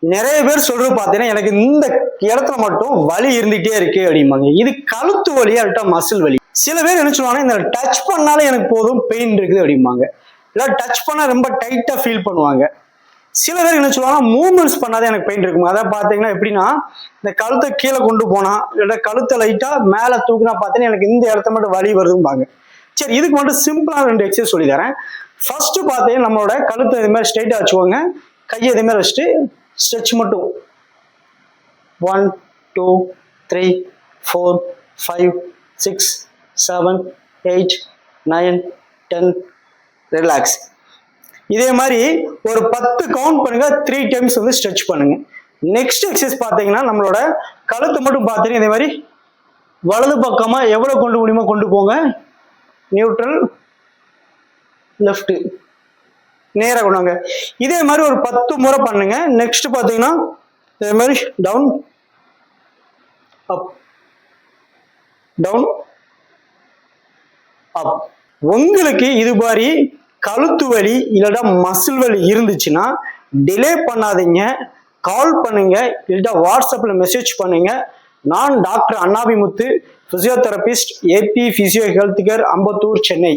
நிறைய பேர் சொல்றது பார்த்தீங்கன்னா எனக்கு இந்த இடத்துல மட்டும் வலி இருந்துகிட்டே இருக்கு அப்படிம்பாங்க. இது கழுத்து வலி அல்லட்டா மசில் வலி. சில பேர் என்ன சொல்லுவாங்க, இந்த டச் பண்ணாலே எனக்கு போதும் பெயின் இருக்குது அப்படிம்பாங்க. இல்லை டச் பண்ணா ரொம்ப டைட்டா ஃபீல் பண்ணுவாங்க. சில பேர் என்ன சொல்லுவாங்க, மூவ்மெண்ட்ஸ் பண்ணாதே எனக்கு பெயின் இருக்கும். அதான் பார்த்தீங்கன்னா எப்படின்னா, இந்த கழுத்தை கீழே கொண்டு போனா இல்லை கழுத்தை லைட்டா மேலே தூக்குனா பார்த்தீங்கன்னா எனக்கு இந்த இடத்த மட்டும் வலி வருதும்பாங்க. சரி, இதுக்கு மட்டும் சிம்பிளா 2 எக்ஸசைஸ் சொல்லி தரேன். ஃபர்ஸ்ட் பார்த்தீங்கன்னா நம்மளோட கழுத்தை இது மாதிரி ஸ்ட்ரைட்டா வச்சுக்கோங்க. கையை இதே மாதிரி வச்சுட்டு ஸ்ட்ரெச் மட்டும் 1 2 3 4 5 6 7 8 9 10 ரிலாக்ஸ். இதே மாதிரி ஒரு 10 கவுண்ட் பண்ணுங்க. 3 டைம்ஸ் வந்து ஸ்ட்ரெச் பண்ணுங்க. நெக்ஸ்ட் எக்ஸசைஸ் பார்த்தீங்கன்னா நம்மளோட கழுத்து மட்டும் பார்த்தீங்கன்னா இதே மாதிரி வலது பக்கமா எவ்வளவு கொண்டு முடியுமோ கொண்டு போங்க. நியூட்ரல், லெஃப்ட், நேராக கொண்டாங்க. இதே மாதிரி ஒரு 10 முறை பண்ணுங்க. நெக்ஸ்ட் பார்த்தீங்கன்னா இதே மாதிரி டவுன் அப் டவுன் அப். உங்களுக்கு இது மாதிரி கழுத்து வலி இல்லைன்னா மசில் வலி இருந்துச்சுன்னா டிலே பண்ணாதீங்க, கால் பண்ணுங்க, இல்லைன்னா வாட்ஸ்அப்ல மெசேஜ் பண்ணுங்க. நான் doctor Annabimuthu, physiotherapist, AP physio health care, Ambattur, Chennai.